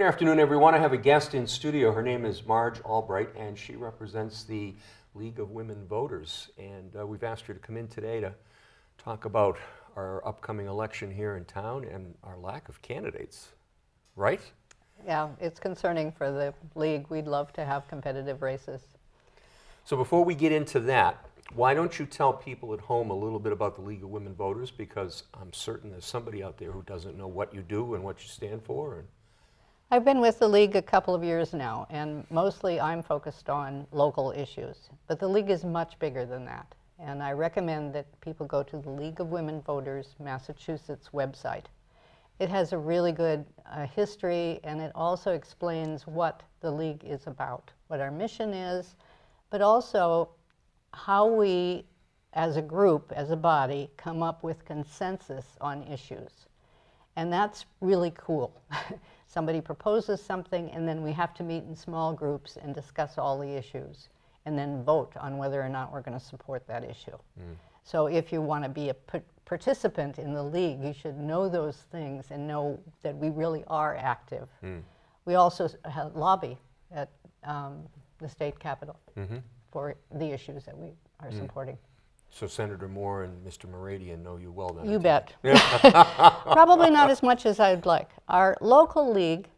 afternoon, everyone. I have a guest in studio. Her name is Marge Albright, and she represents the League of Women Voters. And we've asked her to come in today to talk about our upcoming election here in town and our lack of candidates, right? Yeah, it's concerning for the League. We'd love to have competitive races. So before we get into that, why don't you tell people at home a little bit about the League of Women Voters, because I'm certain there's somebody out there who doesn't know what you do and what you stand for. And I've been with the League a couple of years now, and mostly I'm focused on local issues. But the League is much bigger than that. And I recommend that people go to the League of Women Voters Massachusetts website. It has a really good history, and it also explains what the League is about, what our mission is, but also how we, as a group, as a body, come up with consensus on issues. And that's really cool. Somebody proposes something, and then we have to meet in small groups and discuss all the issues, and then vote on whether or not we're going to support that issue. So if you want to be a participant in the League, you should know those things and know that we really are active. We also lobby at the state capitol for the issues that we are supporting. so Senator Moore and Mr. Muradian know you well then. You bet. Probably not as much as I'd like. Our local league,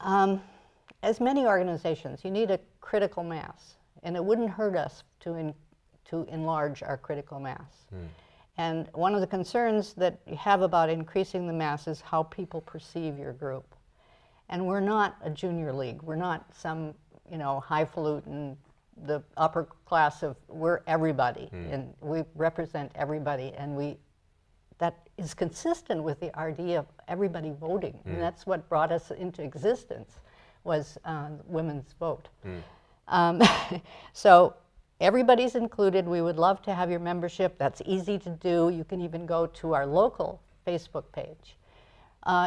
as many organizations, you need a critical mass, and it wouldn't hurt us to enlarge our critical mass. And one of the concerns that you have about increasing the mass is how people perceive your group. And we're not a junior league. We're not some, highfalutin, the upper class of, we're everybody, and we represent everybody, and that is consistent with the idea of everybody voting, and that's what brought us into existence, was women's vote. So everybody's included. We would love to have your membership. That's easy to do. You can even go to our local Facebook page.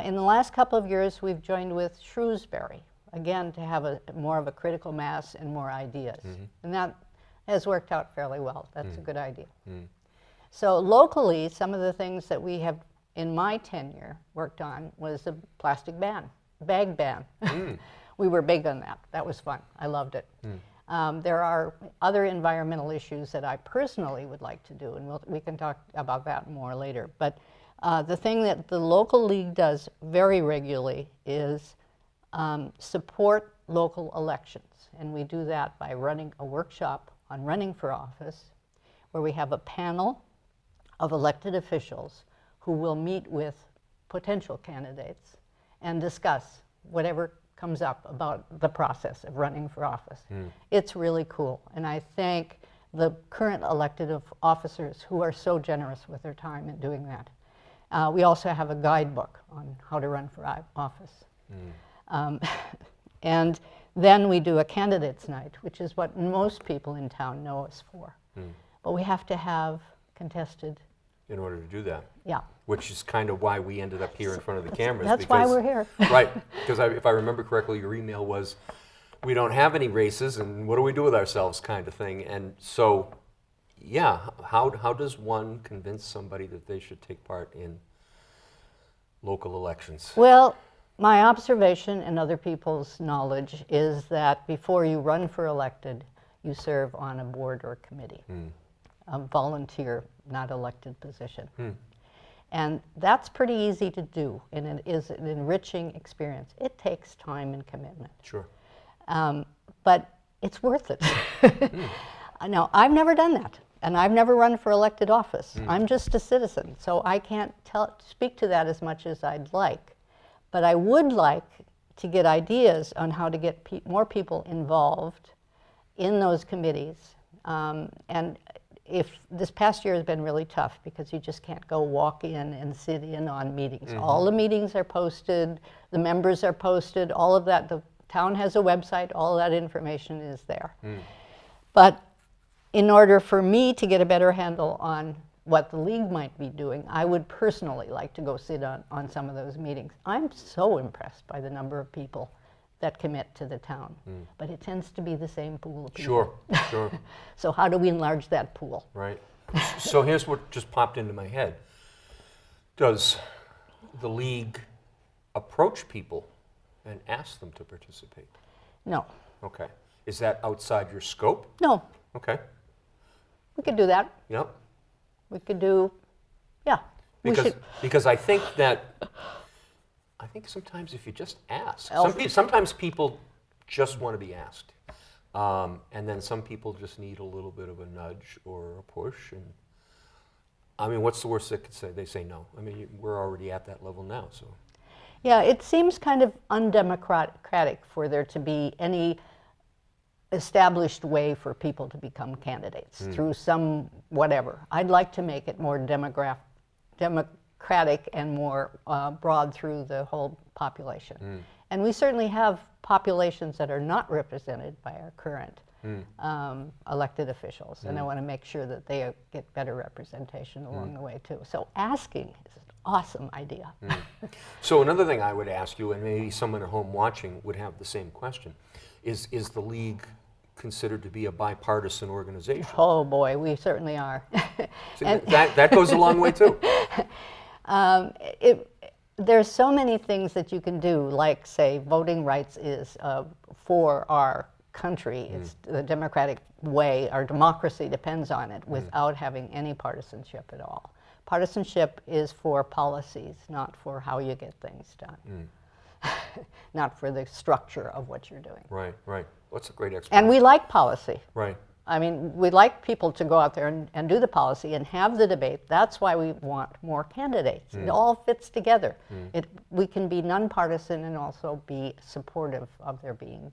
In the last couple of years, we've joined with Shrewsbury, again, to have more of a critical mass and more ideas. And that has worked out fairly well. That's a good idea. So locally, some of the things that we have, in my tenure, worked on was a plastic bag ban. We were big on that. That was fun. I loved it. There are other environmental issues that I personally would like to do, and we can talk about that more later. But the thing that the local league does very regularly is support local elections. And we do that by running a workshop on running for office, where we have a panel of elected officials who will meet with potential candidates and discuss whatever comes up about the process of running for office. It's really cool, and I thank the current elected officers who are so generous with their time in doing that. We also have a guidebook on how to run for office. And then we do a candidates night, which is what most people in town know us for. But we have to have contested. In order to do that. Yeah. Which is kind of why we ended up here in front of the cameras. That's why we're here. Right, because if I remember correctly, your email was, we don't have any races, and what do we do with ourselves, kind of thing. And so, yeah, how does one convince somebody that they should take part in local elections? Well, my observation and other people's knowledge is that before you run for elected, you serve on a board or committee, a volunteer, not elected position. And that's pretty easy to do, and it is an enriching experience. It takes time and commitment. Sure. But it's worth it. Now, I've never done that, and I've never run for elected office. I'm just a citizen, so I can't speak to that as much as I'd like. But I would like to get ideas on how to get more people involved in those committees. And if this past year has been really tough, because you just can't go walk in and sit in on meetings. All the meetings are posted, the members are posted, all of that. The town has a website, all of that information is there. But in order for me to get a better handle on what the league might be doing, I would personally like to go sit on some of those meetings. I'm so impressed by the number of people that commit to the town. But it tends to be the same pool of people. Sure. So how do we enlarge that pool? Right. So here's what just popped into my head. Does the league approach people and ask them to participate? No. Okay. Is that outside your scope? No. Okay. We could do that. Yep. We could do, yeah. Because I think sometimes if you just ask, sometimes people just want to be asked. And then some people just need a little bit of a nudge or a push. And I mean, what's the worst they could say? They say no. I mean, we're already at that level now, so. Yeah, it seems kind of undemocratic for there to be any established way for people to become candidates through some whatever. I'd like to make it more democratic and more broad through the whole population. And we certainly have populations that are not represented by our current elected officials, and I want to make sure that they get better representation along the way too. So asking is an awesome idea. So another thing I would ask you, and maybe someone at home watching would have the same question, is the League considered to be a bipartisan organization? Oh boy, we certainly are. So that goes a long way too. There's so many things that you can do, like say voting rights is for our country. It's the democratic way. Our democracy depends on it without having any partisanship at all. Partisanship is for policies, not for how you get things done. Not for the structure of what you're doing. Right, right. What's a great explanation? And we like policy. Right. I mean, we like people to go out there and do the policy and have the debate. That's why we want more candidates. It all fits together. We can be nonpartisan and also be supportive of there being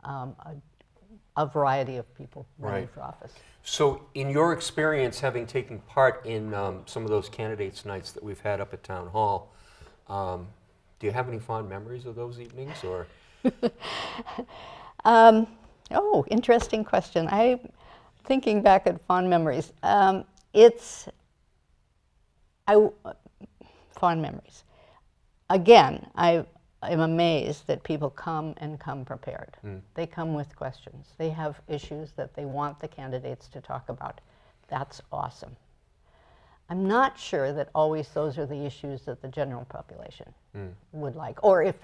a variety of people running for office. So in your experience, having taken part in some of those candidates' nights that we've had up at Town Hall, do you have any fond memories of those evenings, or? Oh, interesting question. I'm thinking back at fond memories. Fond memories. Again, I'm amazed that people come prepared. They come with questions. They have issues that they want the candidates to talk about. That's awesome. I'm not sure that always those are the issues that the general population would like, or if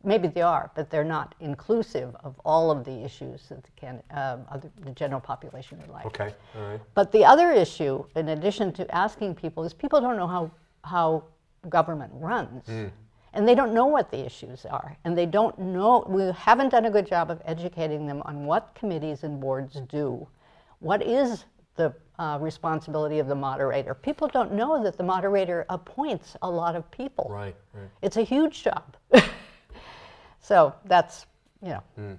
maybe they are, but they're not inclusive of all of the issues that the general population would like. Okay, all right. But the other issue, in addition to asking people, is people don't know how government runs. And they don't know what the issues are. And they don't know, we haven't done a good job of educating them on what committees and boards do. What is the responsibility of the moderator? People don't know that the moderator appoints a lot of people. Right, right. It's a huge job. So that's,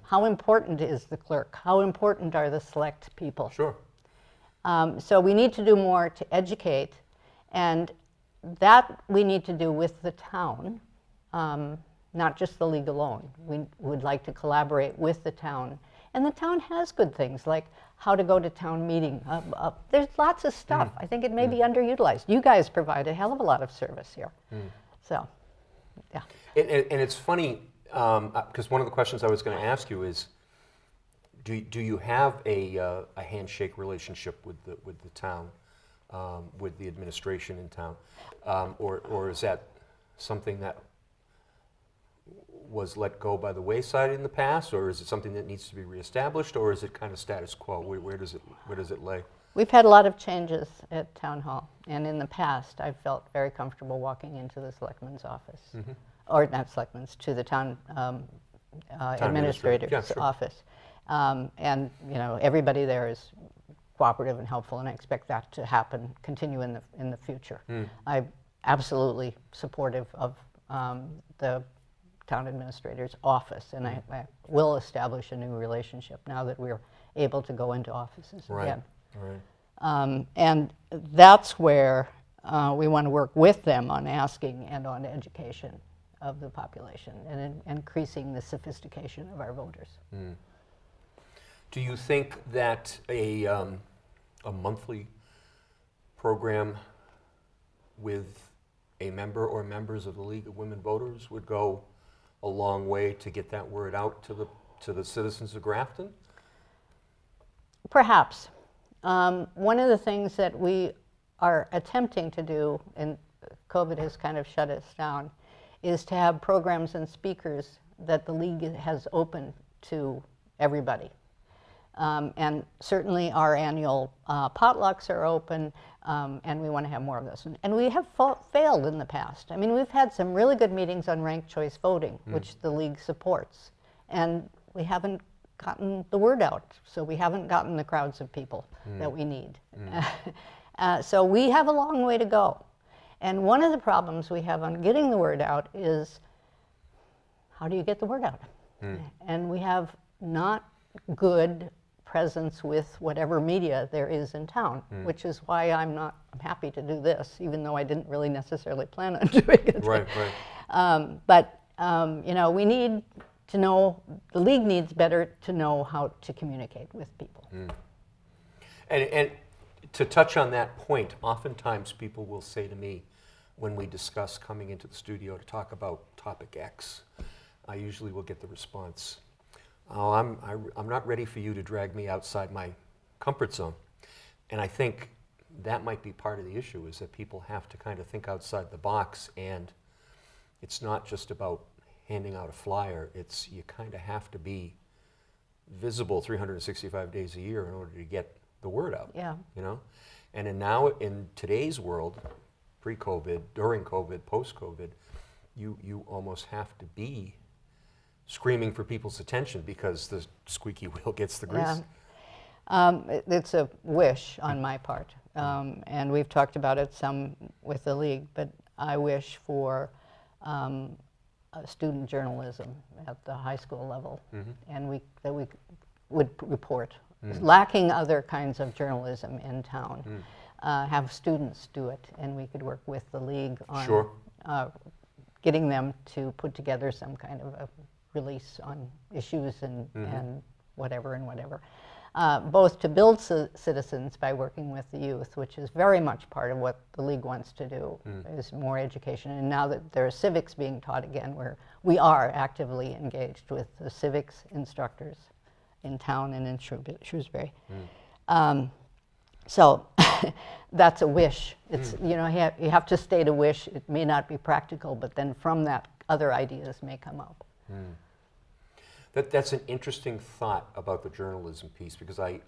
how important is the clerk? How important are the select people? Sure. So we need to do more to educate, and that we need to do with the town, not just the League alone. We would like to collaborate with the town. And the town has good things, like how to go to town meeting. There's lots of stuff. I think it may be underutilized. You guys provide a hell of a lot of service here. So, yeah. And it's funny, because one of the questions I was going to ask you is, do you have a handshake relationship with the town, with the administration in town, or is that something that was let go by the wayside in the past, or is it something that needs to be reestablished, or is it kind of status quo? Where does it lay? We've had a lot of changes at Town Hall, and in the past I've felt very comfortable walking into the selectman's office, or not selectman's, to the town administrator's office, and everybody there is cooperative and helpful, and I expect that to continue in the future. I'm absolutely supportive of the town administrator's office, and I will establish a new relationship now that we're able to go into offices again. Right. And that's where we want to work with them on asking and on education of the population and increasing the sophistication of our voters. Do you think that a monthly program with a member or members of the League of Women Voters would go a long way to get that word out to the citizens of Grafton? Perhaps. One of the things that we are attempting to do, and COVID has kind of shut us down, is to have programs and speakers that the league has open to everybody. And certainly our annual potlucks are open, and we want to have more of those. And we have failed in the past. I mean, we've had some really good meetings on ranked choice voting, which the league supports, and we haven't gotten the word out, so we haven't gotten the crowds of people that we need. So we have a long way to go. And one of the problems we have on getting the word out is, how do you get the word out? And we have not good presence with whatever media there is in town, which is why I'm happy to do this, even though I didn't really necessarily plan on doing it. Right, right. But you know, we need to know, the league needs better to know how to communicate with people. And to touch on that point, oftentimes people will say to me when we discuss coming into the studio to talk about topic X, I usually will get the response, "Oh, I'm not ready for you to drag me outside my comfort zone." And I think that might be part of the issue, is that people have to kind of think outside the box, and it's not just about handing out a flyer. It's, you kind of have to be visible 365 days a year in order to get the word out. Yeah. You know? And in today's world, pre-COVID, during COVID, post-COVID, you almost have to be screaming for people's attention because the squeaky wheel gets the grease. Yeah. It's a wish on my part, and we've talked about it some with the league, but I wish for student journalism at the high school level, and that we would report. Lacking other kinds of journalism in town, have students do it, and we could work with the league on getting them to put together some kind of a release on issues and whatever. Both to build citizens by working with the youth, which is very much part of what the league wants to do, is more education. And now that there are civics being taught again, where we are actively engaged with the civics instructors in town and in Shrewsbury. So that's a wish. It's, you know, you have to state a wish. It may not be practical, but then from that, other ideas may come up. That's an interesting thought about the journalism piece, because I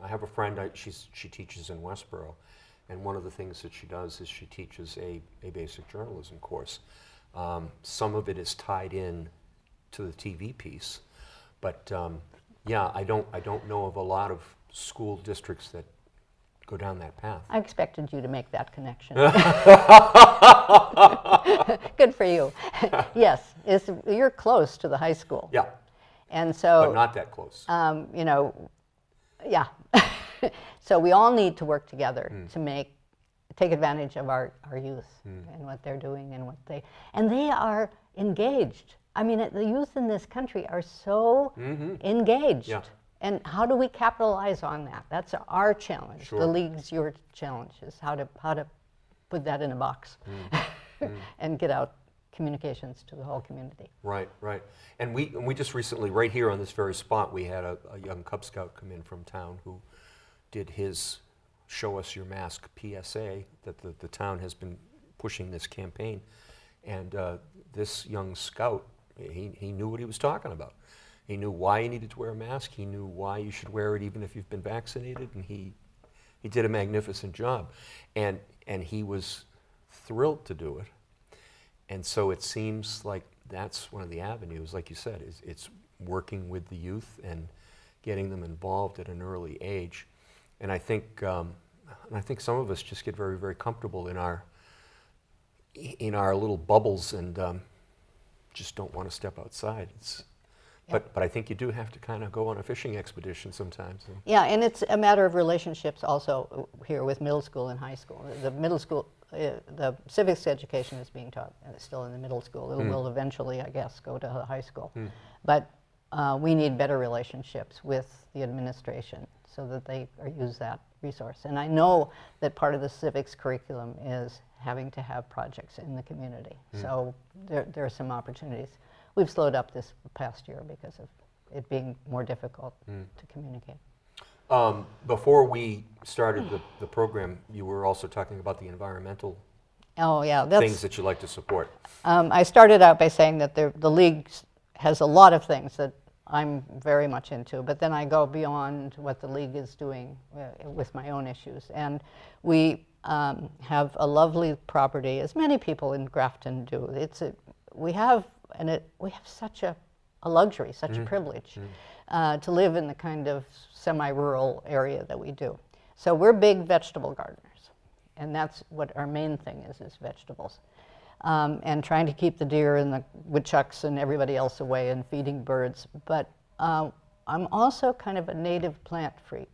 have a friend, she teaches in Westboro, and one of the things that she does is she teaches a basic journalism course. Some of it is tied in to the TV piece, but yeah, I don't know of a lot of school districts that go down that path. I expected you to make that connection. Good for you. Yes, you're close to the high school. Yeah. And so, but not that close. You know, yeah. So we all need to work together to take advantage of our youth and what they're doing and they are engaged. I mean, the youth in this country are so engaged. Yeah. And how do we capitalize on that? That's our challenge. Sure. The league's your challenge, is how to put that in a box and get out communications to the whole community. Right, right. And we just recently, right here on this very spot, we had a young Cub Scout come in from town who did his Show Us Your Mask PSA, that the town has been pushing this campaign. And this young scout, he knew what he was talking about. He knew why you needed to wear a mask. He knew why you should wear it even if you've been vaccinated, and he did a magnificent job. And he was thrilled to do it. And so it seems like that's one of the avenues, like you said, it's working with the youth and getting them involved at an early age. And I think some of us just get very, very comfortable in our little bubbles and just don't want to step outside. But I think you do have to kind of go on a fishing expedition sometimes. Yeah, and it's a matter of relationships also here with middle school and high school. The middle school, the civics education is being taught still in the middle school. It will eventually, I guess, go to the high school. But we need better relationships with the administration so that they use that resource. And I know that part of the civics curriculum is having to have projects in the community. So there are some opportunities. We've slowed up this past year because of it being more difficult to communicate. Before we started the program, you were also talking about the environmental Oh, yeah. things that you like to support? I started out by saying that the League has a lot of things that I'm very much into, but then I go beyond what the League is doing with my own issues. And we have a lovely property, as many people in Grafton do. We have such a luxury, such a privilege to live in the kind of semi-rural area that we do. So we're big vegetable gardeners, and that's what our main thing is vegetables. And trying to keep the deer and the woodchucks and everybody else away and feeding birds. But I'm also kind of a native plant freak.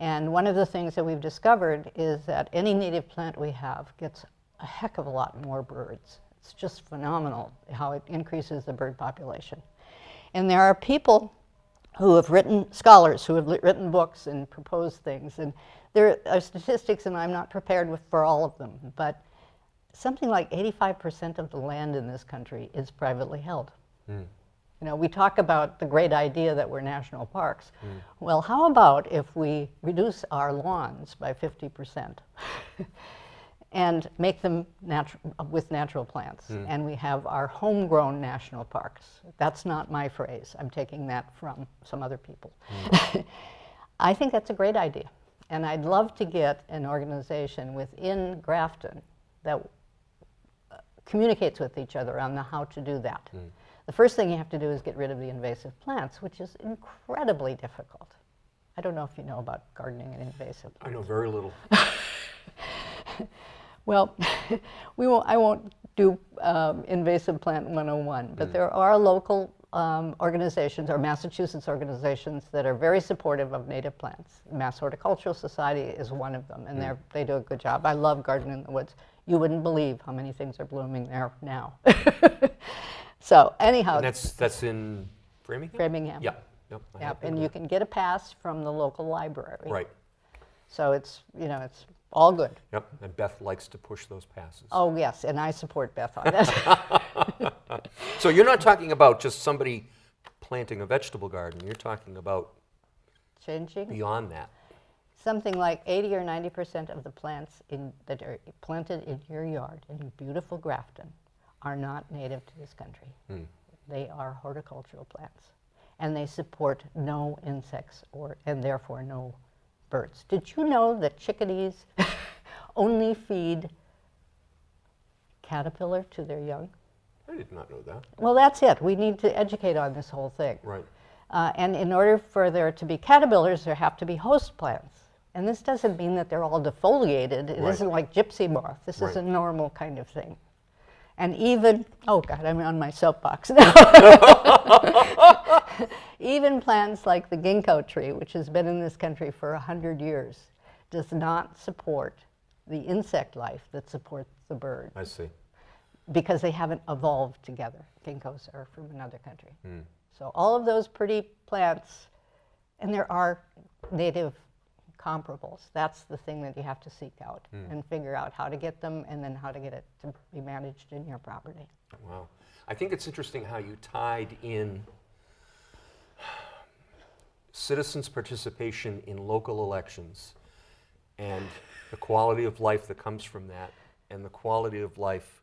And one of the things that we've discovered is that any native plant we have gets a heck of a lot more birds. It's just phenomenal how it increases the bird population. And there are people who have scholars who have written books and proposed things. And there are statistics, and I'm not prepared for all of them, but something like 85% of the land in this country is privately held. You know, we talk about the great idea that we're national parks. Well, how about if we reduce our lawns by 50% and make them with natural plants? And we have our homegrown national parks. That's not my phrase. I'm taking that from some other people. I think that's a great idea. And I'd love to get an organization within Grafton that communicates with each other on how to do that. The first thing you have to do is get rid of the invasive plants, which is incredibly difficult. I don't know if you know about gardening and invasive plants. I know very little. Well, I won't do invasive plant 101, but there are local organizations, or Massachusetts organizations, that are very supportive of native plants. Mass Horticultural Society is one of them, and they do a good job. I love Garden in the Woods. You wouldn't believe how many things are blooming there now. So anyhow. And that's in Framingham? Framingham. Yeah. Yep, and you can get a pass from the local library. Right. So it's all good. Yep, and Beth likes to push those passes. Oh, yes, and I support Beth on that. So you're not talking about just somebody planting a vegetable garden. You're talking about Changing? beyond that. Something like 80 or 90% of the plants that are planted in your yard in beautiful Grafton are not native to this country. They are horticultural plants, and they support no insects and therefore no birds. Did you know that chickadees only feed caterpillar to their young? I did not know that. Well, that's it. We need to educate on this whole thing. Right. And in order for there to be caterpillars, there have to be host plants. And this doesn't mean that they're all defoliated. It isn't like gypsy moth. This is a normal kind of thing. And even, oh God, I'm on my soapbox now. Even plants like the ginkgo tree, which has been in this country for 100 years, does not support the insect life that supports the bird. I see. Because they haven't evolved together. Ginkgos are from another country. So all of those pretty plants, and there are native comparables. That's the thing that you have to seek out and figure out how to get them, and then how to get it to be managed in your property. Wow. I think it's interesting how you tied in citizens' participation in local elections and the quality of life that comes from that, and the quality of life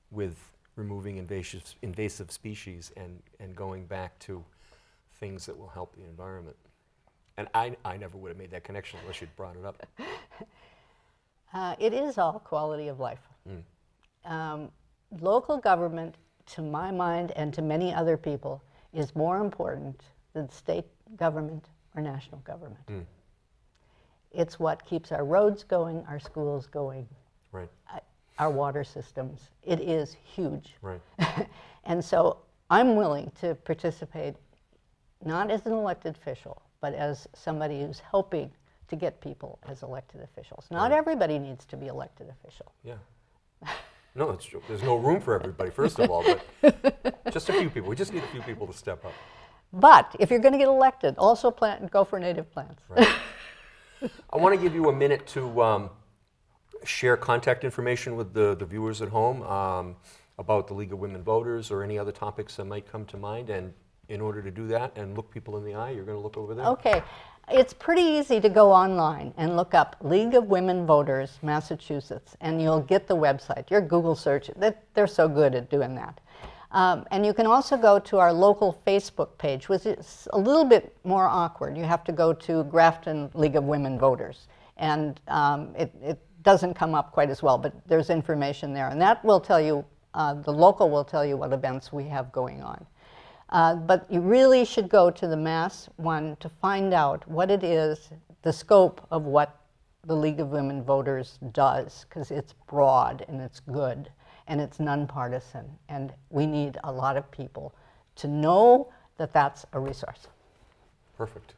with removing invasive species and going back to things that will help the environment. And I never would have made that connection unless you'd brought it up. It is all quality of life. Local government, to my mind and to many other people, is more important than state government or national government. It's what keeps our roads going, our schools going, Right. Our water systems. It is huge. Right. And so I'm willing to participate, not as an elected official, but as somebody who's helping to get people as elected officials. Not everybody needs to be elected official. Yeah. No, that's true. There's no room for everybody, first of all, but just a few people. We just need a few people to step up. But if you're going to get elected, also go for native plants. Right. I want to give you a minute to share contact information with the viewers at home about the League of Women Voters or any other topics that might come to mind, and in order to do that and look people in the eye, you're going to look over there? Okay. It's pretty easy to go online and look up League of Women Voters, Massachusetts, and you'll get the website. Your Google search, they're so good at doing that. And you can also go to our local Facebook page, which is a little bit more awkward. You have to go to Grafton League of Women Voters, and it doesn't come up quite as well, but there's information there. And that will tell you, the local will tell you what events we have going on. But you really should go to the Mass one to find out what it is, the scope of what the League of Women Voters does, because it's broad and it's good and it's nonpartisan. And we need a lot of people to know that that's a resource. Perfect.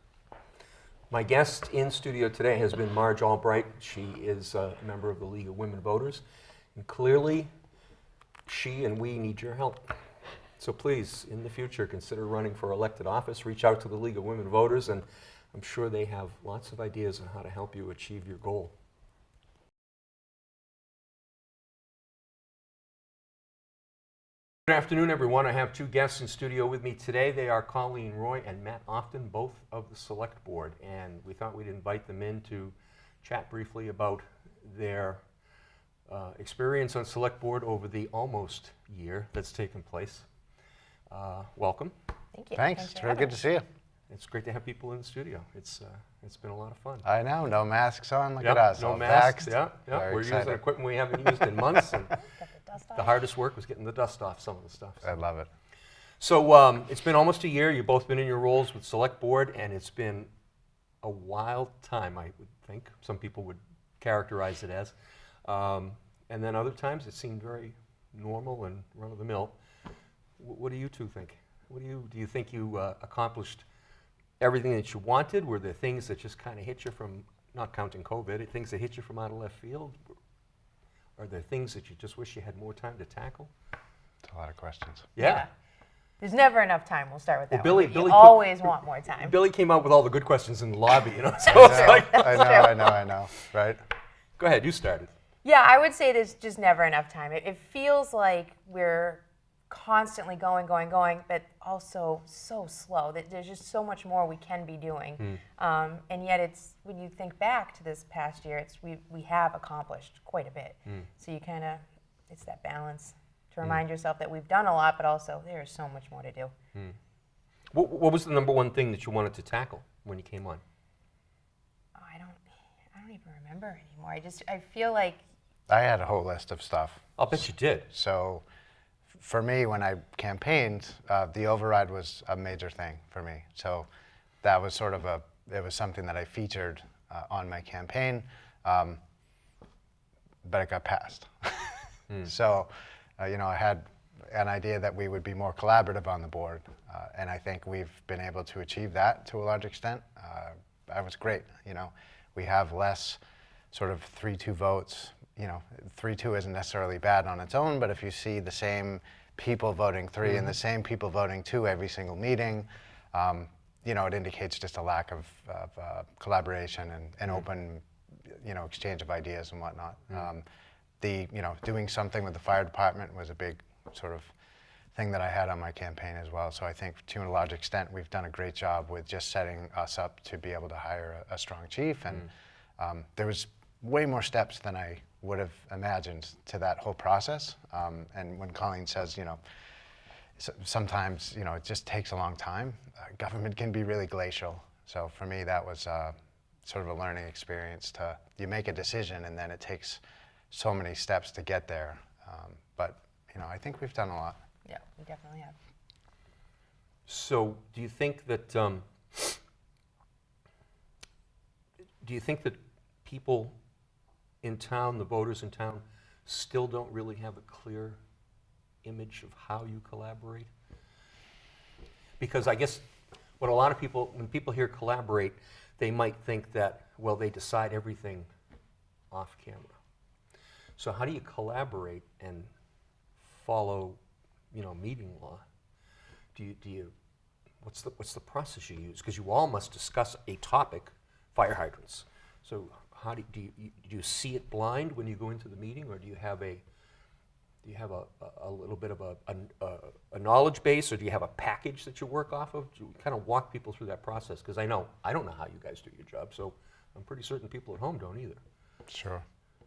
My guest in studio today has been Marge Albright. She is a member of the League of Women Voters. And clearly, she and we need your help. So please, in the future, consider running for elected office. Reach out to the League of Women Voters, and I'm sure they have lots of ideas on how to help you achieve your goal. Good afternoon, everyone. I have two guests in studio with me today. They are Colleen Roy and Matt Often, both of the Select Board, and we thought we'd invite them in to chat briefly about their experience on Select Board over the almost year that's taken place. Welcome. Thank you. Thanks. It's very good to see you. It's great to have people in the studio. It's been a lot of fun. I know. No masks on. Look Yep, at us. no all masks. vaxxed. Yeah. Very We're excited. using equipment we haven't used in months, and Got the dust the off. hardest work was getting the dust off some of the stuff. I love it. So it's been almost a year. You've both been in your roles with Select Board, and it's been a wild time, I would think. Some people would characterize it as. And then other times it seemed very normal and run-of-the-mill. What do you two think? Do you think you accomplished everything that you wanted? Were there things that just kind of hit you from, not counting COVID, things that hit you from out of left field? Are there things that you just wish you had more time to tackle? It's a lot of questions. Yeah. There's never enough time. We'll start with that. Well, one. Billy You put- always want more time. Billy came out with all the good questions in the lobby, you know. So it's like, I know. Right? go ahead, you started. Yeah, I would say there's just never enough time. It feels like we're constantly going, but also so slow that there's just so much more we can be doing. And yet it's, when you think back to this past year, we have accomplished quite a bit. So you kind of, it's that balance to remind yourself that we've done a lot, but also there's so much more to do. What was the number one thing that you wanted to tackle when you came on? Oh, I don't even remember anymore. I feel like, I had a whole list of stuff. I'll bet you did. So for me, when I campaigned, the override was a major thing for me. So that was sort of it was something that I featured on my campaign, but it got passed. So, I had an idea that we would be more collaborative on the board, and I think we've been able to achieve that to a large extent. That was great. We have less sort of 3-2 votes. 3-2 isn't necessarily bad on its own, but if you see the same people voting 3 and the same people voting 2 every single meeting, it indicates just a lack of collaboration and open, exchange of ideas and whatnot. Doing something with the fire department was a big sort of thing that I had on my campaign as well. So I think to a large extent, we've done a great job with just setting us up to be able to hire a strong chief. And there was way more steps than I would have imagined to that whole process. And when Colleen says, sometimes, it just takes a long time, government can be really glacial. So for me, that was sort of a learning experience you make a decision and then it takes so many steps to get there. But, I think we've done a lot. yeah, we definitely have. So do you think that people in town, the voters in town, still don't really have a clear image of how you collaborate? Because I guess what a lot of people, when people hear collaborate, they might think that, well, they decide everything off camera. So how do you collaborate and follow, meeting law? What's the process you use? Because you all must discuss a topic, fire hydrants. So how do you see it blind when you go into the meeting, or do you have do you have a little bit of a knowledge base, or do you have a package that you work off of? Do you kind of walk people through that process? Because I don't know how you guys do your job, so I'm pretty certain people at home don't either. Sure.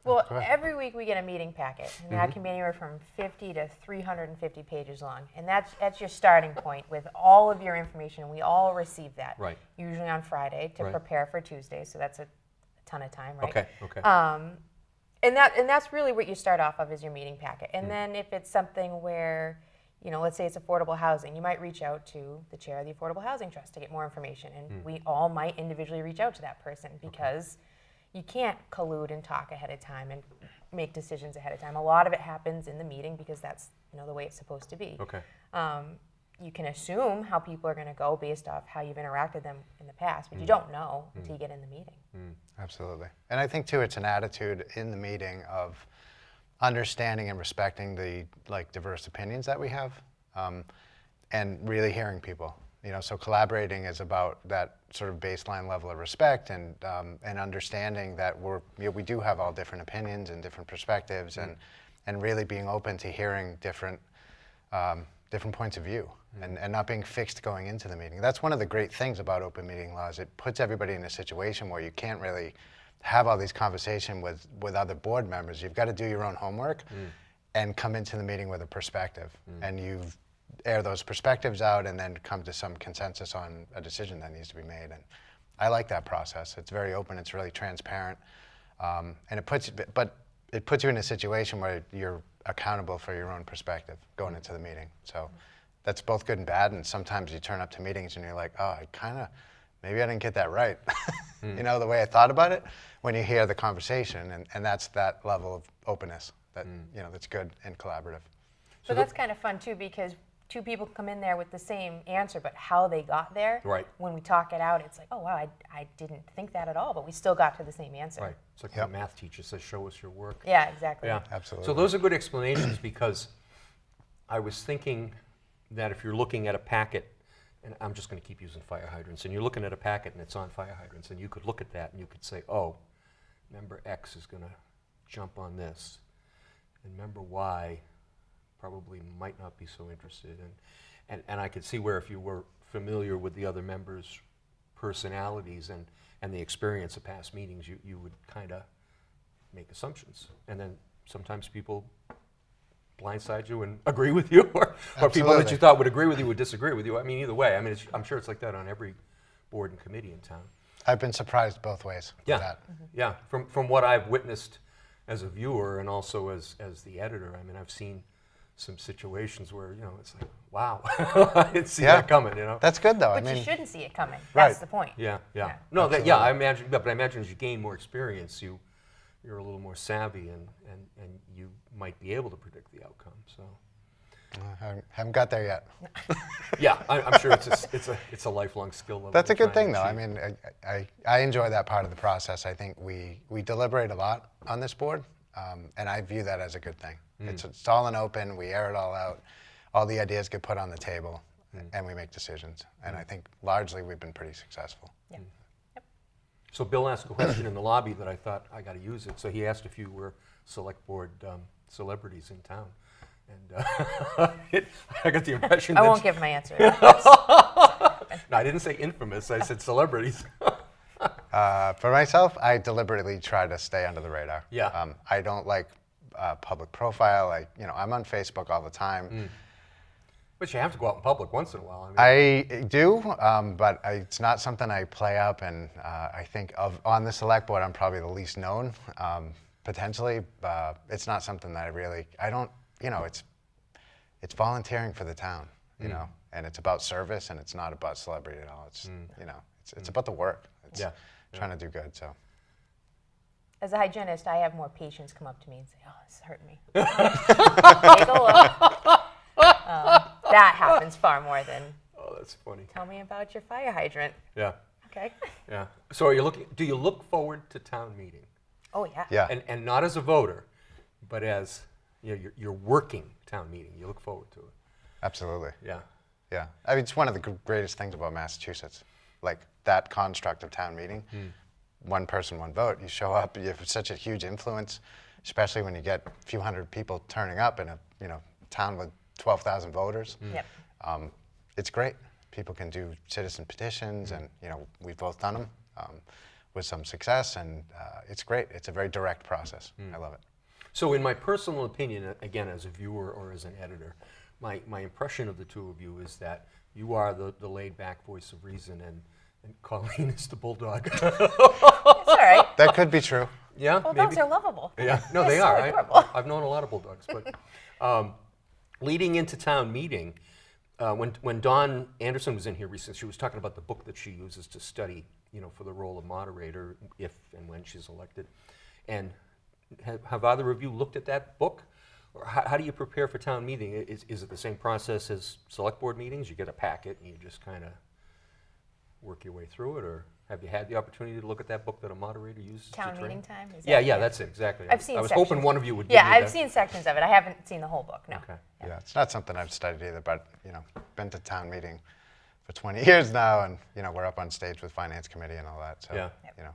Well, Go ahead. every week we get a meeting packet, and that can be anywhere from 50 to 350 pages long. And that's your starting point with all of your information. We all receive that, Right. usually on Friday to Right. prepare for Tuesday, so that's a ton of time, right? Okay. And that's really what you start off of is your meeting packet. And then if it's something where, let's say it's affordable housing, you might reach out to the chair of the Affordable Housing Trust to get more information. And we all might individually reach out to that person because you can't collude and talk ahead of time and make decisions ahead of time. A lot of it happens in the meeting because that's the way it's supposed to be. Okay. You can assume how people are going to go based off how you've interacted with them in the past, but you don't know until you get in the meeting. Absolutely. And I think too, it's an attitude in the meeting of understanding and respecting the diverse opinions that we have, and really hearing people. So collaborating is about that sort of baseline level of respect and understanding that we do have all different opinions and different perspectives, and really being open to hearing different points of view, and not being fixed going into the meeting. That's one of the great things about open meeting laws. It puts everybody in a situation where you can't really have all these conversations with other board members. You've got to do your own homework and come into the meeting with a perspective, and you air those perspectives out and then come to some consensus on a decision that needs to be made. And I like that process. It's very open, it's really transparent, and it puts you in a situation where you're accountable for your own perspective going into the meeting. So that's both good and bad, and sometimes you turn up to meetings and you're like, oh, maybe I didn't get that right, the way I thought about it, when you hear the conversation, and that's that level of openness that, that's good and collaborative. So that's kind of fun too, because two people come in there with the same answer, but how they got there, Right. when we talk it out, it's like, oh wow, I didn't think that at all, but we still got to the same answer. Right. It's like the math teacher says, show us your work. Yeah, exactly. Yeah, Absolutely. So those are good explanations, because I was thinking that if you're looking at a packet, and I'm just going to keep using fire hydrants, and you're looking at a packet and it's on fire hydrants, and you could look at that and you could say, oh, member X is going to jump on this, and member Y probably might not be so interested. And I could see where if you were familiar with the other members' personalities and the experience of past meetings, you would kind of make assumptions. And then sometimes people blindside you and agree with you, or people that Absolutely. you thought would agree with you would disagree with you. I mean, either way. I mean, I'm sure it's like that on every board and committee in town. I've been surprised both ways with that. Yeah. From what I've witnessed as a viewer and also as the editor, I mean, I've seen some situations where it's like, wow, I didn't see that coming. That's good though. But I mean, you shouldn't see it coming. Right. That's the point. Yeah. Yeah. No, Absolutely. I imagine. But I imagine as you gain more experience, you're a little more savvy, and you might be able to predict the outcome. So. I haven't got there yet. Yeah, I'm sure it's a lifelong skill level. That's a to good try thing, and though. I achieve. mean, I enjoy that part of the process. I think we deliberate a lot on this board, and I view that as a good thing. It's all in open. We air it all out. All the ideas get put on the table, and we make decisions. And I think largely we've been pretty successful. Yeah. So Bill asked a question in the lobby that I thought I got to use it. So he asked if you were select board celebrities in town, and I got the impression I that won't give my answer. No, I didn't say infamous. I said celebrities. For myself, I deliberately try to stay under the radar. Yeah. I don't like public profile. I'm on Facebook all the time. But you have to go out in public once in a while. I mean, I do, but it's not something I play up, and I think on the select board, I'm probably the least known, potentially. It's not something that I don't, it's volunteering for the town, and it's about service, and it's not about celebrity at all. It's, it's about the work. It's trying to do good, so. As a hygienist, I have more patients come up to me and say, oh, this is hurting me. Take a look. That happens far more than, oh, that's funny. tell me about your fire hydrant. Yeah, Okay. yeah. So do you look forward to town meeting? Oh, yeah. Yeah. And not as a voter, but as you're working town meeting. You look forward to it. Absolutely. Yeah. Yeah. I mean, it's one of the greatest things about Massachusetts. Like that construct of town meeting, one person, one vote. You show up, you have such a huge influence, especially when you get a few hundred people turning up in a town with 12,000 voters. Yep. It's great. People can do citizen petitions, and we've both done them with some success, and it's great. It's a very direct process. I love it. So in my personal opinion, again, as a viewer or as an editor, my impression of the two of you is that you are the laid-back voice of reason, and Colleen is the bulldog. It's all right. That could be true. Yeah, Bulldogs maybe. are lovable. Yeah, no, They're they so are. adorable. I've known a lot of bulldogs, but leading into town meeting, when Dawn Anderson was in here recently, she was talking about the book that she uses to study, for the role of moderator, if and when she's elected. And have either of you looked at that book? Or how do you prepare for town meeting? Is it the same process as select board meetings? You get a packet and you just kind of work your way through it, or have you had the opportunity to look at that book that a moderator uses to Town train? meeting time? Is Yeah, that- yeah, that's it, exactly. I've seen I was sections. hoping one of you would give Yeah, me I've that. seen sections of it. I haven't seen the whole book, no. Okay. Yeah, it's not something I've studied either, but been to town meeting for 20 years now, and we're up on stage with finance committee and all that. So Yeah.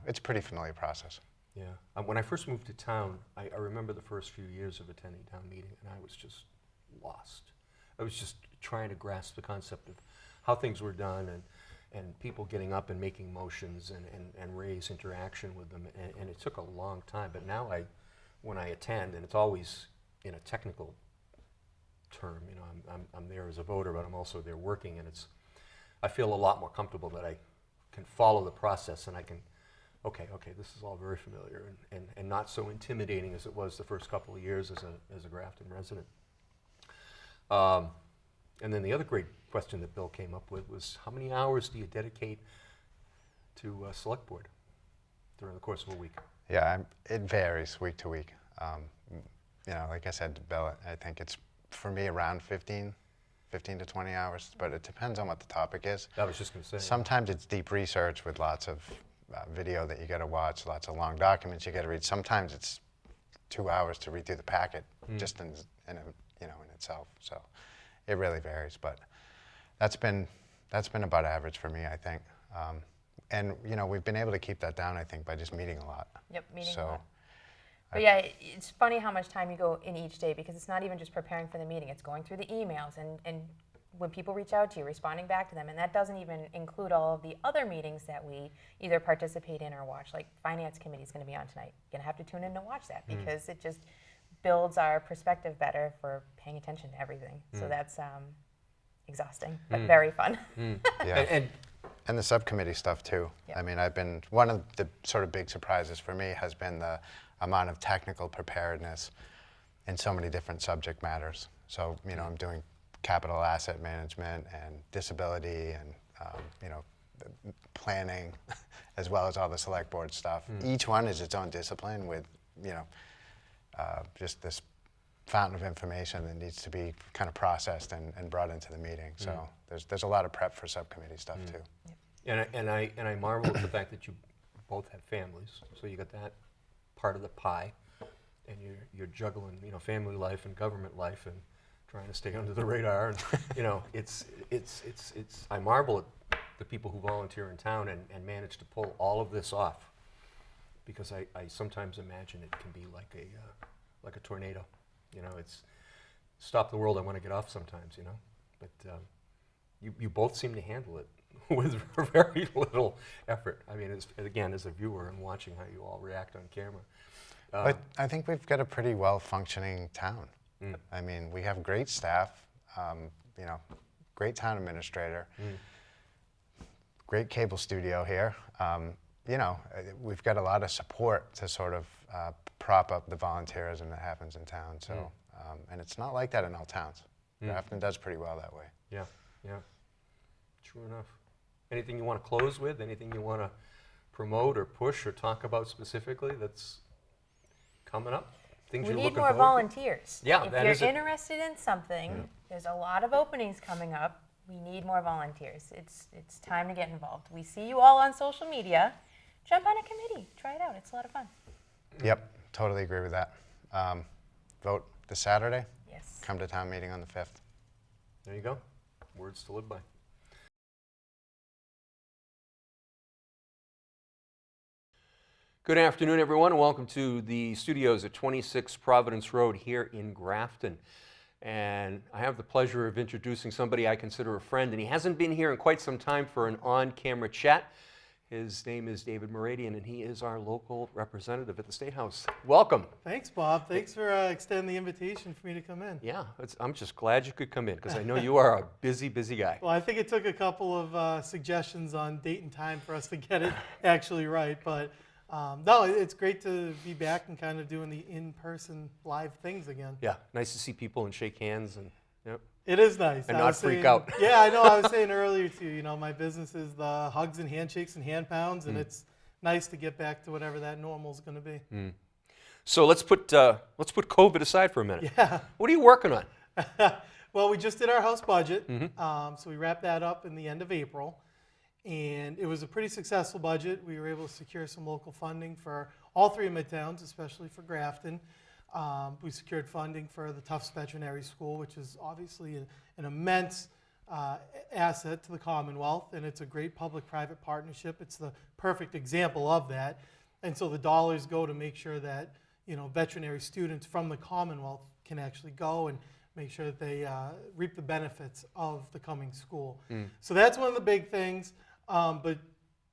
it's a pretty familiar process. Yeah. When I first moved to town, I remember the first few years of attending town meeting, and I was just lost. I was just trying to grasp the concept of how things were done, and people getting up and making motions and raise interaction with them, and it took a long time. But now when I attend, and it's always in a technical term, I'm there as a voter, but I'm also there working, and I feel a lot more comfortable that I can follow the process, and I can, okay, this is all very familiar and not so intimidating as it was the first couple of years as a Grafton resident. And then the other great question that Bill came up with was, how many hours do you dedicate to select board during the course of a week? Yeah, it varies week to week. Like I said to Bill, I think it's, for me, around 15 to 20 hours, but it depends on what the topic is. I was just going to say. Sometimes it's deep research with lots of video that you got to watch, lots of long documents you got to read. Sometimes it's 2 hours to read through the packet, just in itself. So it really varies, but that's been about average for me, I think. And we've been able to keep that down, I think, by just meeting a lot. Yep, meeting So a lot. But yeah, it's funny how much time you go in each day, because it's not even just preparing for the meeting. It's going through the emails and when people reach out to you, responding back to them. And that doesn't even include all of the other meetings that we either participate in or watch. Like Finance Committee is going to be on tonight. You're going to have to tune in to watch that, because it just builds our perspective better for paying attention to everything. So that's exhausting, but very fun. yeah. And the subcommittee stuff too. Yeah. I mean, one of the sort of big surprises for me has been the amount of technical preparedness in so many different subject matters. So, I'm doing capital asset management and disability and, planning, as well as all the select board stuff. Each one is its own discipline with, just this fountain of information that needs to be kind of processed and brought into the meeting. So there's a lot of prep for subcommittee stuff too. And I marvel at the fact that you both have families, so you got that part of the pie, and you're juggling, family life and government life and trying to stay under the radar. And it's I marvel at the people who volunteer in town and manage to pull all of this off, because I sometimes imagine it can be like a tornado. It's stop the world, I want to get off sometimes. But you both seem to handle it with very little effort. I mean, again, as a viewer and watching how you all react on camera. But I think we've got a pretty well-functioning town. I mean, we have great staff, great town administrator, great cable studio here. We've got a lot of support to sort of prop up the volunteerism that happens in town. So, and it's not like that in all towns. Grafton does pretty well that way. Yeah. True enough. Anything you want to close with? Anything you want to promote or push or talk about specifically that's coming up? Things We you're need looking more forward to? volunteers. Yeah, if that you're is it. interested in something, there's a lot of openings coming up. We need more volunteers. It's time to get involved. We see you all on social media. Jump on a committee. Try it out. It's a lot of fun. Yep, totally agree with that. Vote this Saturday. Yes. Come to town meeting on the 5th. There you go. Words to live by. Good afternoon, everyone, and welcome to the studios at 26 Providence Road here in Grafton. And I have the pleasure of introducing somebody I consider a friend, and he hasn't been here in quite some time for an on-camera chat. His name is David Muradian, and he is our local representative at the State House. Welcome. Thanks, Bob. Thanks for extending the invitation for me to come in. Yeah, I'm just glad you could come in, because I know you are a busy, busy guy. Well, I think it took a couple of suggestions on date and time for us to get it actually right, but no, it's great to be back and kind of doing the in-person live things again. Yeah, nice to see people and shake hands, and yep. It is nice. And I not was freak saying- out. Yeah, I know. I was saying earlier too, you know, my business is the hugs and handshakes and hand pounds, and it's nice to get back to whatever that normal is going to be. So let's put COVID aside for a minute. Yeah. What are you working on? Well, we just did our house budget, so we wrapped that up in the end of April, and it was a pretty successful budget. We were able to secure some local funding for all three of my towns, especially for Grafton. We secured funding for the Tufts Veterinary School, which is obviously an immense asset to the Commonwealth, and it's a great public-private partnership. It's the perfect example of that, and so the dollars go to make sure that, you know, veterinary students from the Commonwealth can actually go and make sure that they reap the benefits of the coming school. So that's one of the big things, but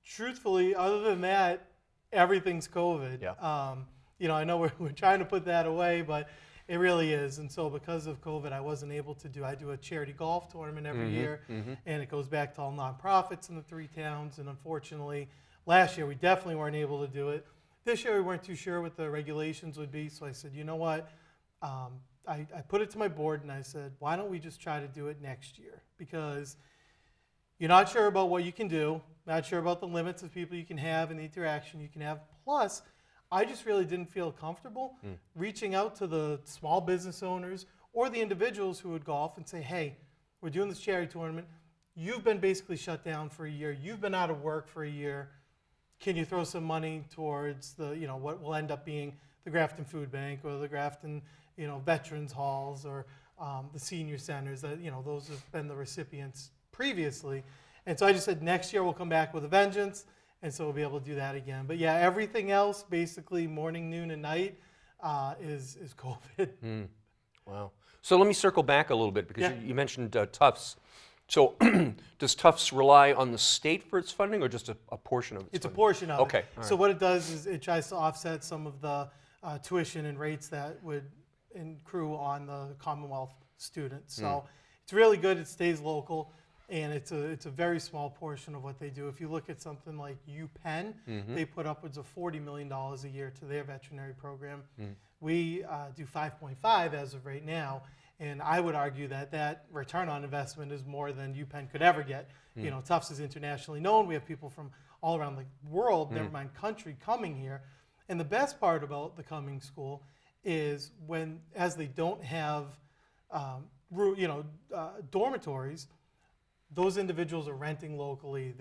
truthfully, other than that, everything's COVID. Yeah. You know, I know we're trying to put that away, but it really is. And so because of COVID, I wasn't able to I do a charity golf tournament every year, and it goes back to all nonprofits in the three towns. And unfortunately, last year we definitely weren't able to do it. This year we weren't too sure what the regulations would be, so I said, you know what? I put it to my board and I said, why don't we just try to do it next year? Because you're not sure about what you can do, not sure about the limits of people you can have and the interaction you can have. Plus, I just really didn't feel comfortable reaching out to the small business owners or the individuals who would golf and say, hey, we're doing this charity tournament. You've been basically shut down for a year. You've been out of work for a year. Can you throw some money towards the, you know, what will end up being the Grafton Food Bank or the Grafton, you know, Veterans Halls or the senior centers? That, you know, those have been the recipients previously. And so I just said next year we'll come back with a vengeance. And so we'll be able to do that again. But yeah, everything else, basically morning, noon, and night, is COVID. Wow. So let me circle back a little bit, because Yeah. you mentioned Tufts. So does Tufts rely on the state for its funding, or just a portion of its It's a funding? portion of Okay, it. all So right. what it does is it tries to offset some of the tuition and rates that would accrue on the Commonwealth students. So it's really good. It stays local. And it's a very small portion of what they do. If you look at something like UPenn, they put upwards of $40 million a year to their veterinary program. We do 5.5 as of right now, and I would argue that that return on investment is more than UPenn could ever get. You know, Tufts is internationally known. We have people from all around the world, never mind country, coming here. And the best part about the coming school is as they don't have, dormitories, those individuals are renting locally.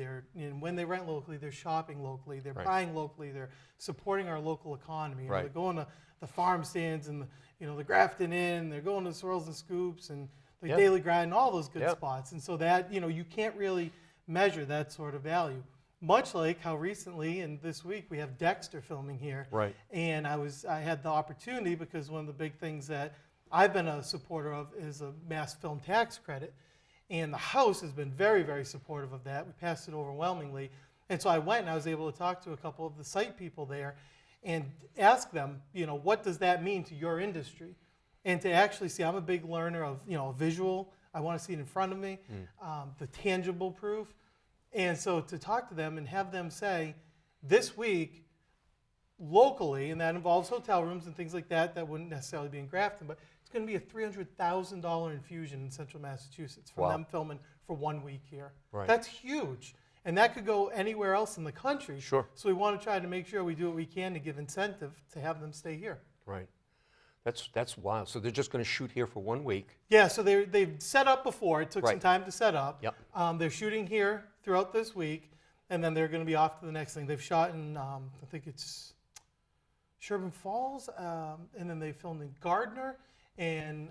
When they rent locally, they're shopping locally. They're Right. buying locally. They're supporting our local economy. You know, Right. they're going to the farm stands and the Grafton Inn. They're going to Swirls and Scoops and the Yep. Daily Grind and all those good Yep. spots. And so that you can't really measure that sort of value. Much like how recently and this week we have Dexter filming here. Right. And I had the opportunity, because one of the big things that I've been a supporter of is a mass film tax credit. And the House has been very, very supportive of that. We passed it overwhelmingly. And so I went and I was able to talk to a couple of the site people there and ask them, what does that mean to your industry? And to actually see, I'm a big learner of, visual. I want to see it in front of me, the tangible proof. And so to talk to them and have them say, this week, locally, and that involves hotel rooms and things like that wouldn't necessarily be in Grafton, but it's going to be a $300,000 infusion in central Massachusetts from Wow. them filming for 1 week here. Right. That's huge. And that could go anywhere else in the country. Sure. So we want to try to make sure we do what we can to give incentive to have them stay here. Right. That's wild. So they're just going to shoot here for 1 week. Yeah, so they've set up before. It took some Right. time to set up. Yep. They're shooting here throughout this week, and then they're going to be off to the next thing. They've shot in, I think it's Sherburne Falls, and then they filmed in Gardner, and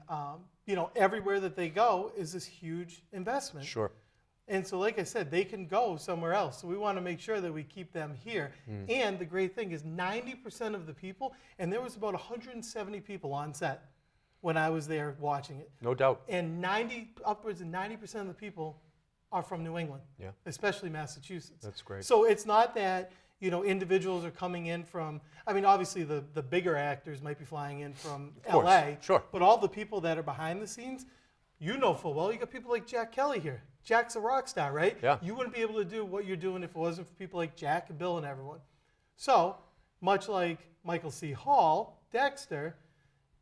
everywhere that they go is this huge investment. Sure. And so, like I said, they can go somewhere else. So we want to make sure that we keep them here. And the great thing is 90% of the people, and there was about 170 people on set when I was there watching it. No doubt. And upwards of 90% of the people are from New England, Yeah. especially Massachusetts. That's great. So it's not that, individuals are coming in from, obviously the bigger actors might be flying in from course, LA. sure. But all the people that are behind the scenes, full well, you got people like Jack Kelly here. Jack's a rock star, right? Yeah. You wouldn't be able to do what you're doing if it wasn't for people like Jack and Bill and everyone. So, much like Michael C. Hall, Dexter,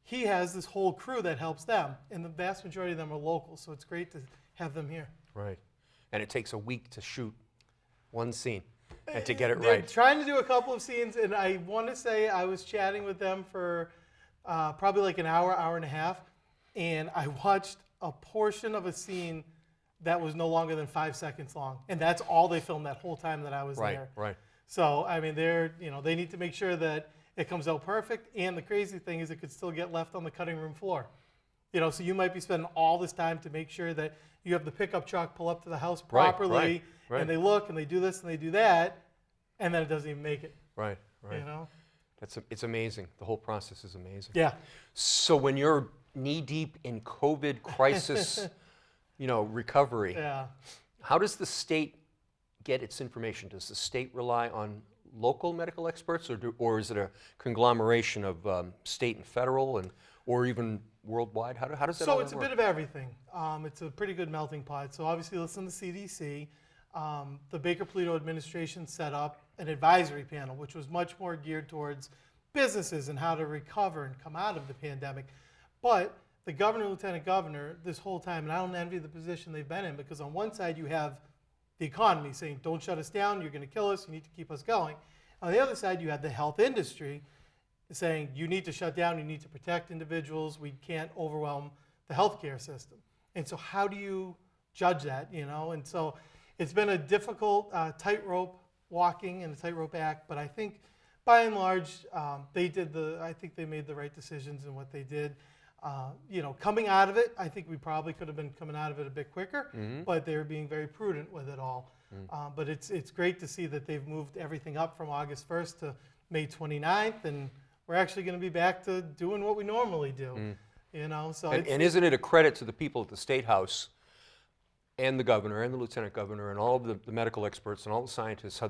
he has this whole crew that helps them. And the vast majority of them are local, so it's great to have them here. Right. And it takes a week to shoot one scene and to get it They're right. trying to do a couple of scenes, and I want to say I was chatting with them for probably like an hour, hour and a half, and I watched a portion of a scene that was no longer than 5 seconds long, and that's all they filmed that whole time that I was Right, there. right. So they need to make sure that it comes out perfect, and the crazy thing is it could still get left on the cutting room floor. So you might be spending all this time to make sure that you have the pickup truck pull up to the house properly, right. and they look and they do this and they do that, and then it doesn't even make it. Right. It's amazing. The whole process is amazing. Yeah. So when you're knee deep in COVID crisis, recovery, Yeah. how does the state get its information? Does the state rely on local medical experts, or is it a conglomeration of state and federal, or even worldwide? How does that all So work? it's a bit of everything. It's a pretty good melting pot. So obviously listen to CDC. The Baker-Polito administration set up an advisory panel, which was much more geared towards businesses and how to recover and come out of the pandemic. But the governor, lieutenant governor, this whole time, and I don't envy the position they've been in, because on one side you have the economy saying, don't shut us down, you're going to kill us, you need to keep us going. On the other side, you have the health industry saying, you need to shut down, you need to protect individuals, we can't overwhelm the healthcare system. And so how do you judge that, And so it's been a difficult tightrope walking and a tightrope act, but I think by and large, I think they made the right decisions in what they did. Coming out of it, I think we probably could have been coming out of it a bit quicker, but they were being very prudent with it all. But it's great to see that they've moved everything up from August 1st to May 29th, and we're actually going to be back to doing what we normally do. So and isn't it a credit to the people at the State House and the governor and the lieutenant governor and all of the medical experts and all the scientists, how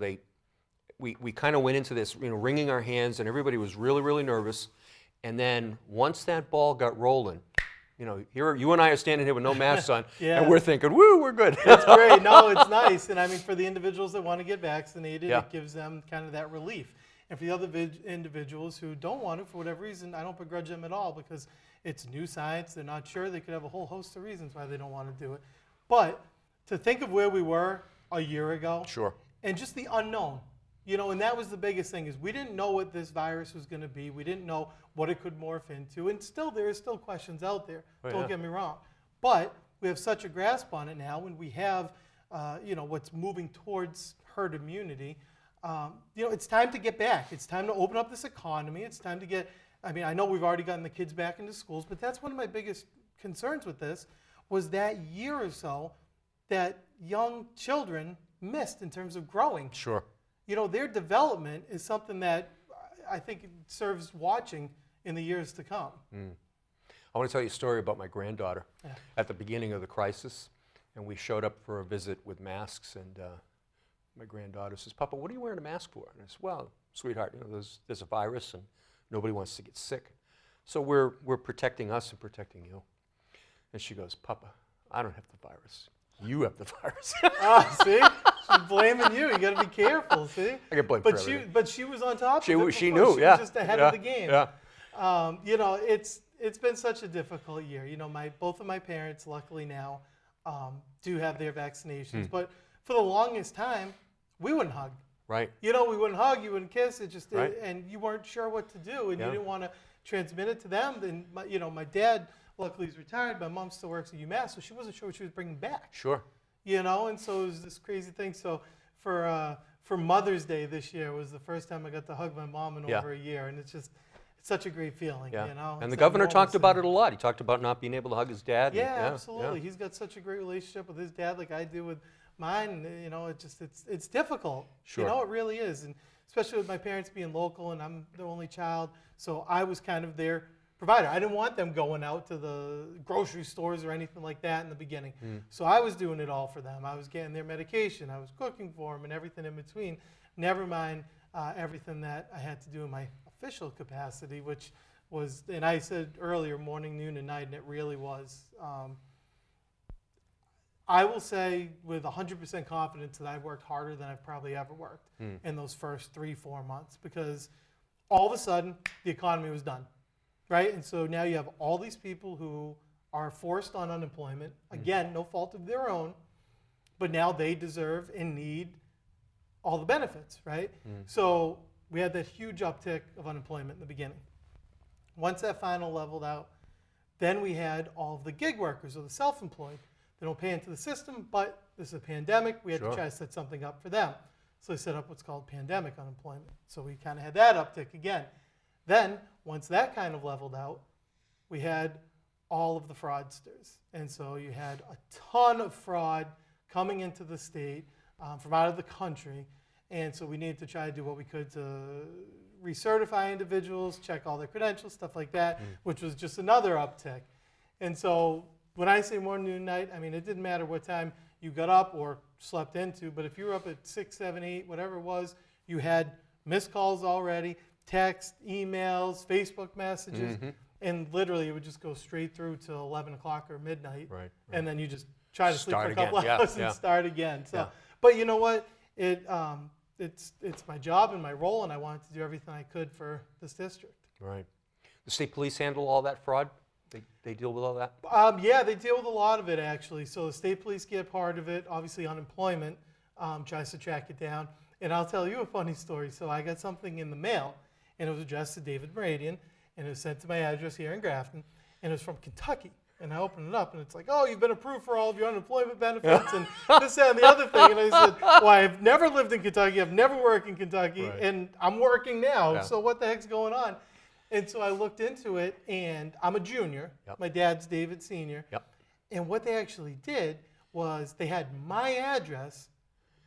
we kind of went into this, wringing our hands, and everybody was really, really nervous. And then once that ball got rolling, here you and I are standing here with no masks on, Yeah. and we're thinking, woo, we're good. It's great. No, it's nice. And for the individuals that want to get vaccinated, Yeah. it gives them kind of that relief. And for the other individuals who don't want to, for whatever reason, I don't begrudge them at all, because it's new science. They're not sure. They could have a whole host of reasons why they don't want to do it. But to think of where we were a year ago, Sure. and just the unknown, and that was the biggest thing, is we didn't know what this virus was going to be. We didn't know what it could morph into. And there are still questions out there. Don't get me wrong. But we have such a grasp on it now, and we have, what's moving towards herd immunity. It's time to get back. It's time to open up this economy. It's time to get, I know we've already gotten the kids back into schools, but that's one of my biggest concerns with this, was that year or so that young children missed in terms of growing. Sure. Their development is something that I think serves watching in the years to come. I want to tell you a story about my granddaughter. At the beginning of the crisis, and we showed up for a visit with masks, and my granddaughter says, Papa, what are you wearing a mask for? And I said, well, sweetheart, there's a virus and nobody wants to get sick. So we're protecting us and protecting you. And she goes, Papa, I don't have the virus. You have the virus. See? She's blaming you. You got to be careful, see? I get blamed for everything. But she was on top of it. She before. knew, She yeah. was just ahead yeah, of the game. Yeah. It's been such a difficult year. Both of my parents, luckily now, do have their vaccinations. But for the longest time, we wouldn't hug. Right. We wouldn't hug, you wouldn't kiss. It just, Right. and you weren't sure what to do, and Yeah. you didn't want to transmit it to them. Then, my dad, luckily, is retired. My mom still works at UMass, so she wasn't sure what she was bringing back. Sure. And so it was this crazy thing. So for Mother's Day this year was the first time I got to hug my mom in over a year, and it's such a great feeling. Yeah. It's And the that governor talked normalcy. about it a lot. He talked about not being able to hug his dad. Yeah, and- absolutely. He's got such a great relationship with his dad, like I do with mine. It's difficult. Sure. It really is, and especially with my parents being local, and I'm the only child, so I was kind of their provider. I didn't want them going out to the grocery stores or anything like that in the beginning. So I was doing it all for them. I was getting their medication. I was cooking for them and everything in between. Never mind everything that I had to do in my official capacity, which was, and I said earlier, morning, noon, and night, and it really was. I will say with 100% confidence that I've worked harder than I've probably ever worked in those first 3-4 months, because all of a sudden the economy was done. Right? And so now you have all these people who are forced on unemployment. Again, no fault of their own, but now they deserve and need all the benefits, right? So we had that huge uptick of unemployment in the beginning. Once that final leveled out, then we had all of the gig workers or the self-employed. They don't pay into the system, but this is a pandemic. We had to try to set something up for them. So they set up what's called pandemic unemployment. So we kind of had that uptick again. Then, once that kind of leveled out, we had all of the fraudsters. And so you had a ton of fraud coming into the state from out of the country. And so we needed to try to do what we could to recertify individuals, check all their credentials, stuff like that, which was just another uptick. And so when I say morning, noon, night, I mean, it didn't matter what time you got up or slept into, but if you were up at 6, 7, 8, whatever it was, you had missed calls already, text, emails, Facebook messages, and literally it would just go straight through to 11 o'clock or midnight. Right. And then you just try to sleep for a Start couple again. hours Yeah. and start again. So, Yeah. but you know what? It's my job and my role, and I wanted to do everything I could for this district. Right. The state police handle all that fraud? They deal with all that? Yeah, they deal with a lot of it, actually. So the state police get part of it. Obviously, unemployment tries to track it down. And I'll tell you a funny story. So I got something in the mail, and it was addressed to David Muradian, and it was sent to my address here in Grafton, and it was from Kentucky. And I opened it up, and it's like, oh, you've been approved for all of your unemployment benefits, and this, that, and the other thing. And I said, well, I've never lived in Kentucky. I've never worked in Kentucky, and I'm working now, so what the heck's going on? And so I looked into it, and I'm a junior. My dad's David Sr. And what they actually did was they had my address,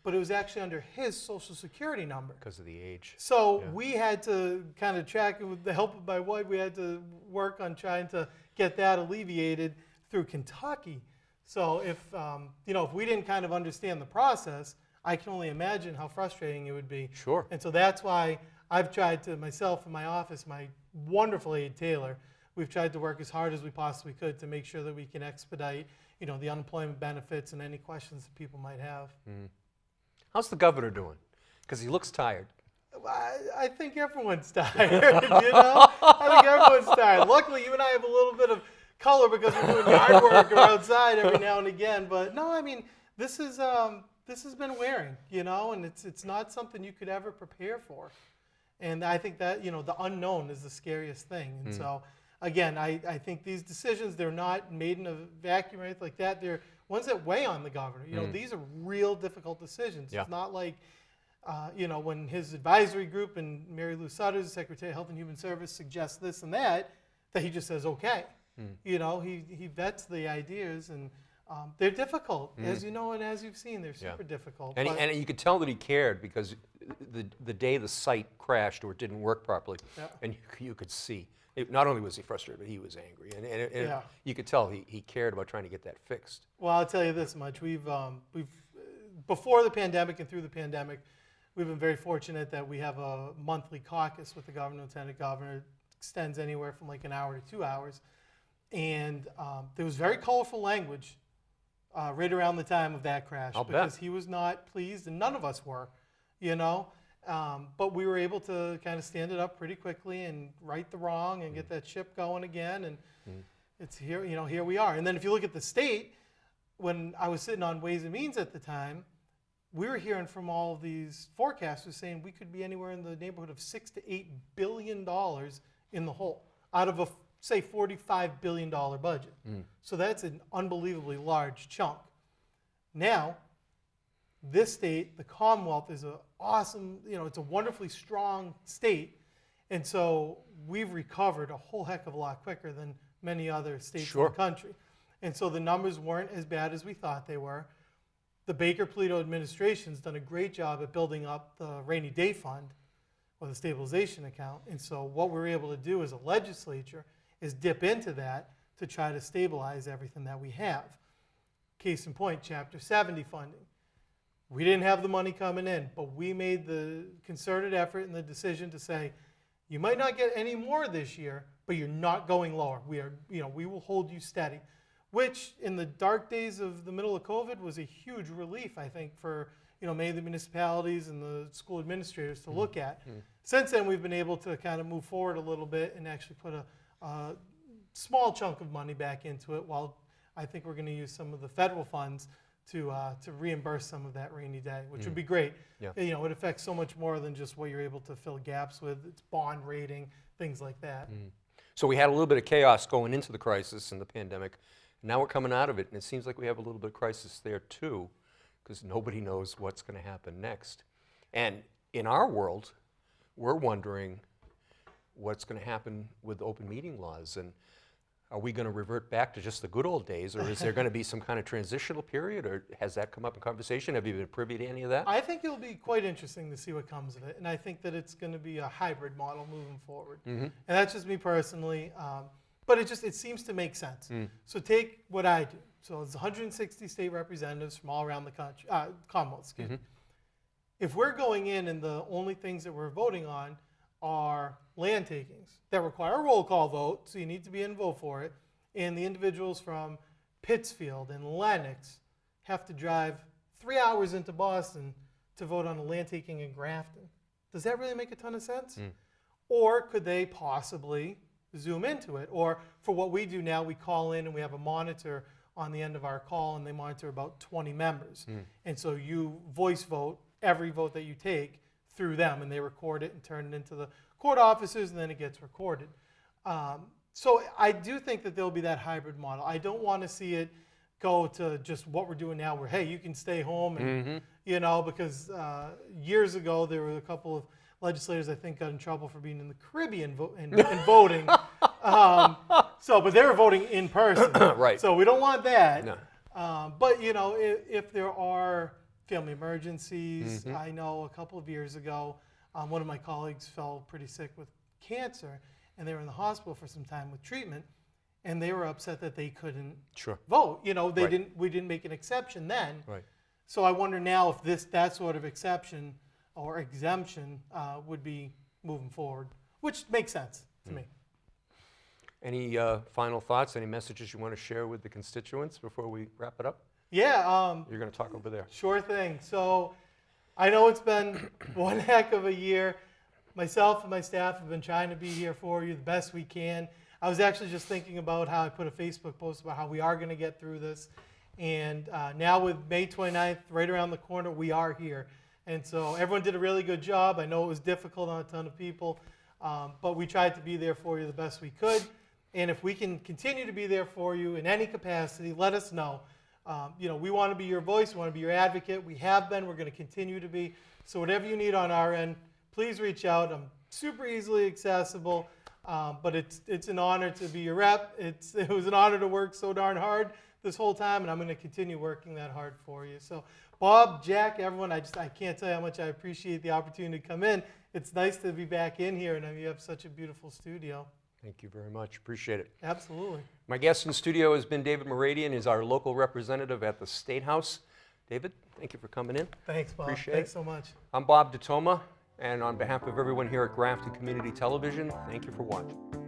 but it was actually under his Social Security number. Because of the age. So we had to kind of track it with the help of my wife. We had to work on trying to get that alleviated through Kentucky. So if if we didn't kind of understand the process, I can only imagine how frustrating it would be. Sure. And so that's why I've tried to, myself in my office, my wonderful aide Taylor, we've tried to work as hard as we possibly could to make sure that we can expedite, the unemployment benefits and any questions that people might have. How's the governor doing? Because he looks tired. I think everyone's tired, I think everyone's tired. Luckily, you and I have a little bit of color because we're doing yard work or outside every now and again. But no, I mean, this has been wearing, and it's not something you could ever prepare for. And I think that, the unknown is the scariest thing. And so, again, I think these decisions, they're not made in a vacuum or anything like that. They're ones that weigh on the governor. These are real difficult decisions. Yeah. It's not like, when his advisory group and Mary Lou Sutters, Secretary of Health and Human Service, suggests this and that he just says, okay. He vets the ideas, and they're difficult, as you know and as you've seen. They're super difficult. And you could tell that he cared because the day the site crashed or it didn't work properly, and you could see, not only was he frustrated, but he was angry. And you could tell he cared about trying to get that fixed. Well, I'll tell you this much. We've before the pandemic and through the pandemic, we've been very fortunate that we have a monthly caucus with the governor and lieutenant governor. It extends anywhere from like an hour to 2 hours. And there was very colorful language right around the time of that crash, because he was not pleased, and none of us were, but we were able to kind of stand it up pretty quickly and right the wrong and get that ship going again. And it's here, here we are. And then if you look at the state, when I was sitting on Ways and Means at the time, we were hearing from all of these forecasters saying we could be anywhere in the neighborhood of $6 to $8 billion in the hole out of a say $45 billion budget. So that's an unbelievably large chunk. Now, this state, the Commonwealth, is an awesome, it's a wonderfully strong state. And so we've recovered a whole heck of a lot quicker than many other states in the country. And so the numbers weren't as bad as we thought they were. the Baker-Polito administration's done a great job at building up the rainy day fund or the stabilization account. And so what we're able to do as a legislature is dip into that to try to stabilize everything that we have. Case in point, Chapter 70 funding. We didn't have the money coming in, but we made the concerted effort and the decision to say, you might not get any more this year, but you're not going lower. We will hold you steady, which in the dark days of the middle of COVID was a huge relief, I think, for many of the municipalities and the school administrators to look at. Since then, we've been able to kind of move forward a little bit and actually put a small chunk of money back into it, while I think we're going to use some of the federal funds to reimburse some of that rainy day, which would be great. Yeah. It affects so much more than just what you're able to fill gaps with. It's bond rating, things like that. So we had a little bit of chaos going into the crisis and the pandemic. Now we're coming out of it, and it seems like we have a little bit of crisis there too, because nobody knows what's going to happen next. And in our world, we're wondering what's going to happen with open meeting laws, and are we going to revert back to just the good old days, or is there going to be some kind of transitional period, or has that come up in conversation? Have you been privy to any of that? I think it'll be quite interesting to see what comes of it, and I think that it's going to be a hybrid model moving forward. And that's just me personally, but it seems to make sense. So take what I do. So it's 160 state representatives from all around the country, Commonwealth, excuse me. If we're going in and the only things that we're voting on are land takings that require a roll call vote, so you need to be in and vote for it, and the individuals from Pittsfield and Lenox have to drive 3 hours into Boston to vote on a land taking in Grafton. Does that really make a ton of sense? Or could they possibly zoom into it? Or for what we do now, we call in and we have a monitor on the end of our call, and they monitor about 20 members. And so you voice vote every vote that you take through them, and they record it and turn it into the court officers, and then it gets recorded. So I do think that there'll be that hybrid model. I don't want to see it go to just what we're doing now, where, hey, you can stay home, and because years ago there were a couple of legislators I think got in trouble for being in the Caribbean and voting. But they were voting in person. Right. So we don't want that. No. But if there are family emergencies, I know a couple of years ago, one of my colleagues fell pretty sick with cancer, and they were in the hospital for some time with treatment, and they were upset that they couldn't vote. We didn't make an exception then. Right. So I wonder now if that sort of exception or exemption would be moving forward, which makes sense to me. Any final thoughts, any messages you want to share with the constituents before we wrap it up? Yeah. You're going to talk over there. Sure thing. So I know it's been one heck of a year. Myself and my staff have been trying to be here for you the best we can. I was actually just thinking about how I put a Facebook post about how we are going to get through this. And now with May 29th right around the corner, we are here. And so everyone did a really good job. I know it was difficult on a ton of people, but we tried to be there for you the best we could. And if we can continue to be there for you in any capacity, let us know. We want to be your voice. We want to be your advocate. We have been. We're going to continue to be. So whatever you need on our end, please reach out. I'm super easily accessible, but it's an honor to be your rep. It was an honor to work so darn hard this whole time, and I'm going to continue working that hard for you. So Bob, Jack, everyone, I can't tell you how much I appreciate the opportunity to come in. It's nice to be back in here, and you have such a beautiful studio. Thank you very much. Appreciate it. Absolutely. My guest in studio has been David Muradian. He's our local representative at the State House. David, thank you for coming in. Thanks, Bob. Appreciate Thanks it. so much. I'm Bob DeToma, and on behalf of everyone here at Grafton Community Television, thank you for watching.